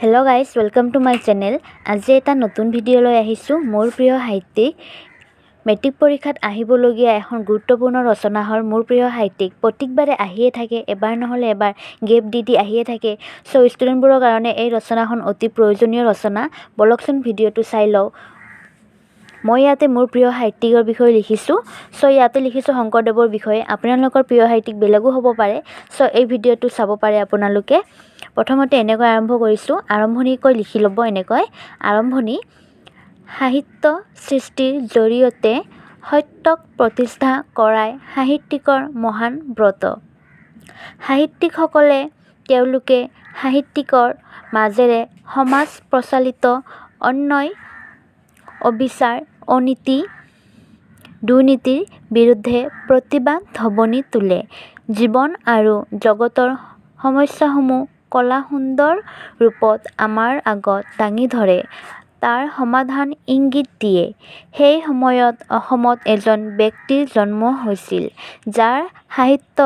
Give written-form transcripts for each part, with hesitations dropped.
Hello guys, welcome to my channel. আজি এটা নতুন ভিডিও লৈ আহিছো মোৰ প্ৰিয় সাহিত্যিক মেট্ৰিক পৰীক্ষাত আহিবলগীয়া এখন গুৰুত্বপূৰ্ণ ৰচনা হ'ল মোৰ প্ৰিয় সাহিত্যিক প্ৰত্যেকবাৰে আহিয়ে থাকে এবাৰ নহলে এবাৰ গেপ দি আহিয়ে থাকে সো ষ্টুডেণ্টবোৰৰ কাৰণে এই ৰচনাখন অতি প্ৰয়োজনীয় ৰচনা বলকচোন ভিডিওটো চাই লও মই ইয়াতে মোৰ প্ৰিয় সাহিত্যিকৰ বিষয়ে লিখিছো সো ইয়াতে লিখিছো শংকৰদেৱৰ বিষয়ে আপোনালোকৰ প্ৰিয় সাহিত্যিক বেলেগো হ'ব পাৰে সো এই ভিডিওটো চাব পাৰে আপোনালোকে প্ৰথমতে এনেকৈ আৰম্ভ কৰিছো আৰম্ভণিকৈ লিখি ল'ব এনেকৈ আৰম্ভণি সাহিত্য সৃষ্টিৰ জৰিয়তে সত্যক প্ৰতিষ্ঠা কৰাই সাহিত্যিকৰ মহান ব্ৰত সাহিত্যিকসকলে তেওঁলোকে সাহিত্যিকৰ মাজেৰে সমাজ প্ৰচলিত অন্যায় অবিচাৰ অনীতি দুৰ্নীতিৰ বিৰুদ্ধে প্ৰতিবাদ ধ্বনি তোলে জীৱন আৰু জগতৰ সমস্যাসমূহ কলা সুন্দৰ ৰূপত আমাৰ আগত দাঙি ধৰে তাৰ সমাধান ইংগিত দিয়ে সেই সময়ত অসমত এজন ব্যক্তিৰ জন্ম হৈছিল যাৰ সাহিত্য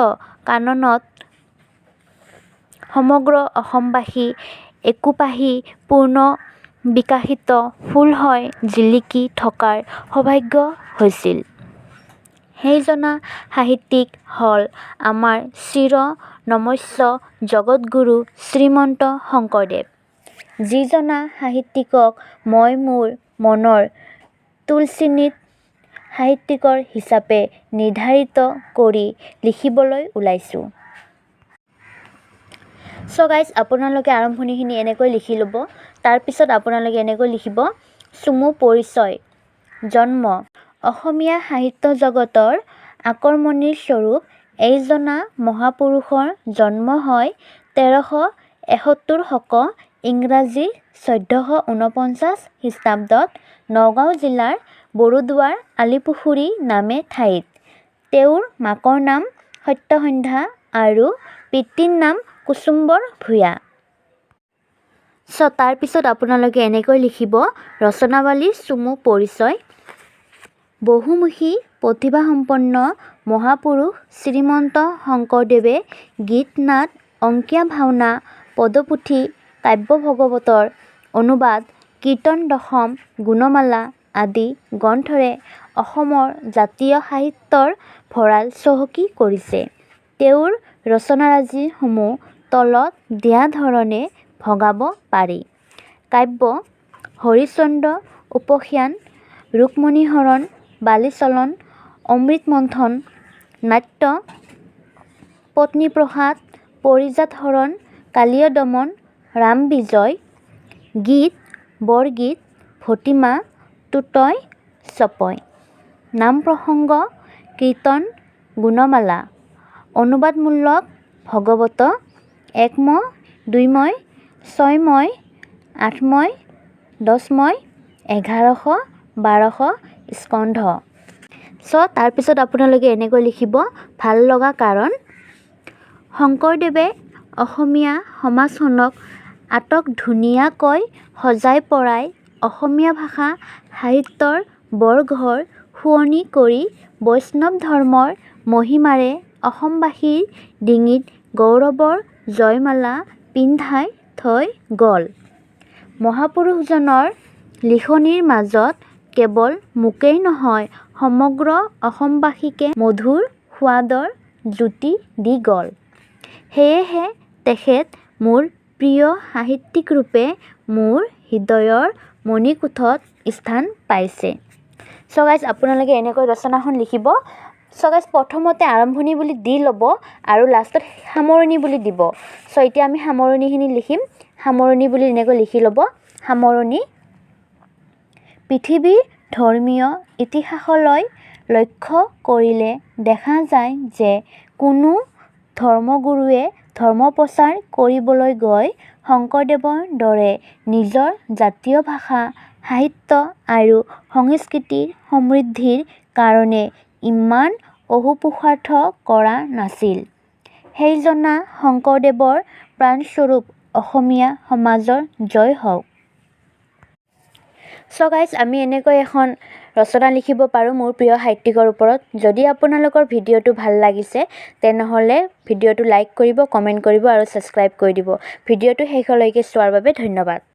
কাননত সমগ্ৰ অসমবাসী একোপাহি পূৰ্ণ বিকাশিত ফুল হৈ জিলিকি থকাৰ সৌভাগ্য হৈছিল সেইজনা সাহিত্যিক হ'ল আমাৰ চিৰ নমস্য জগতগুৰু শ্ৰীমন্ত শংকৰদেৱ যিজনা সাহিত্যিকক মই মোৰ মনৰ তুলচিনিত সাহিত্যিকৰ হিচাপে নিৰ্ধাৰিত কৰি লিখিবলৈ ওলাইছোঁ সো গাইজ আপোনালোকে আৰম্ভণিখিনি এনেকৈ লিখি ল'ব তাৰপিছত আপোনালোকে এনেকৈ লিখিব চুমু পৰিচয় জন্ম অসমীয়া সাহিত্য জগতৰ আকৰ্মণীৰ স্বৰূপ এইজনা মহাপুৰুষৰ জন্ম হয় 1371 শক ইংৰাজী 1449 খ্ৰীষ্টাব্দত নগাঁও জিলাৰ বড়োদুৱাৰ আলিপুখুৰী নামে ঠাইত তেওঁৰ মাকৰ নাম সত্যসন্ধ্যা আৰু পিতৃৰ নাম কুসুম্বৰ ভূঞা সো তাৰপিছত আপোনালোকে এনেকৈ লিখিব ৰচনাৱলীৰ চুমু পৰিচয় বহুমুখী প্ৰতিভাসম্পন্ন মহাপুৰুষ শ্ৰীমন্ত শংকৰদেৱে গীত নাট অংকীয়া ভাওনা পদপুথি কাব্য ভাগৱতৰ অনুবাদ কীৰ্তন দশম গুণমালা আদি গ্ৰন্থৰে অসমৰ জাতীয় সাহিত্যৰ ভঁৰাল চহকী কৰিছে তেওঁৰ ৰচনাৰাজিসমূহ তলত দিয়া ধৰণে ভগাব পাৰি কাব্য হৰিশ্চন্দ্ৰ উপখ্যান ৰুক্মণীহৰণ বালিচলন অমৃত মন্থন নাট্য পত্নীপ্ৰসাদ পাৰিজাত হৰণ কালীয় দমন ৰাম বিজয় গীত বৰগীত ভটিমা টুটয় চপয় নাম প্ৰসংগ কীৰ্তন গুণমালা অনুবাদমূলক ভাগৱত একময় দুইময় ছয়ময় আঠময় দশময় 1100 1200 স্কন্ধ সো তাৰপিছত আপোনালোকে এনেকৈ লিখিব ভাল লগা কাৰণ শংকৰদেৱে অসমীয়া সমাজখনক আটক ধুনীয়াকৈ সজাই পৰাই অসমীয়া ভাষা সাহিত্যৰ বৰঘৰ শুৱনি কৰি বৈষ্ণৱ ধৰ্মৰ মহিমাৰে অসমবাসীৰ ডিঙিত গৌৰৱৰ জয়মালা পিন্ধাই থৈ গ'ল মহাপুৰুষজনৰ লিখনিৰ মাজত কেৱল মোকেই নহয় সমগ্ৰ অসমবাসীকে মধুৰ সোৱাদৰ জ্যোতি দি গ'ল সেয়েহে তেখেত মোৰ প্ৰিয় সাহিত্যিক ৰূপে মোৰ হৃদয়ৰ মণিকোঠত স্থান পাইছে সো গাইজ আপোনালোকে এনেকৈ ৰচনাখন লিখিব সো গাইজ প্ৰথমতে আৰম্ভণি বুলি দি ল'ব আৰু লাষ্টত সামৰণি বুলি দিব সো এতিয়া আমি সামৰণিখিনি লিখিম সামৰণি বুলি এনেকৈ লিখি ল'ব সামৰণি পৃথিৱীৰ ধৰ্মীয় ইতিহাসলৈ লক্ষ্য কৰিলে দেখা যায় যে কোনো ধৰ্মগুৰুৱে ধৰ্ম প্ৰচাৰ কৰিবলৈ গৈ শংকৰদেৱৰ দৰে নিজৰ জাতীয় ভাষা সাহিত্য আৰু সংস্কৃতিৰ সমৃদ্ধিৰ কাৰণে ইমান অহোপুষাৰ্থ কৰা নাছিল সেইজনা শংকৰদেৱৰ প্ৰাণস্বৰূপ অসমীয়া সমাজৰ জয় হওক সো গাইজ আমি এনেকৈ এখন ৰচনা লিখিব পাৰোঁ মোৰ প্ৰিয় সাহিত্যিকৰ ওপৰত। যদি আপোনালোকৰ ভিডিঅ'টো ভাল লাগিছে তেনেহ'লে ভিডিঅ'টো লাইক কৰিব, কমেণ্ট কৰিব আৰু ছাবস্ক্ৰাইব কৰি দিব। ভিডিঅ'টো শেষলৈকে চোৱাৰ বাবে ধন্যবাদ।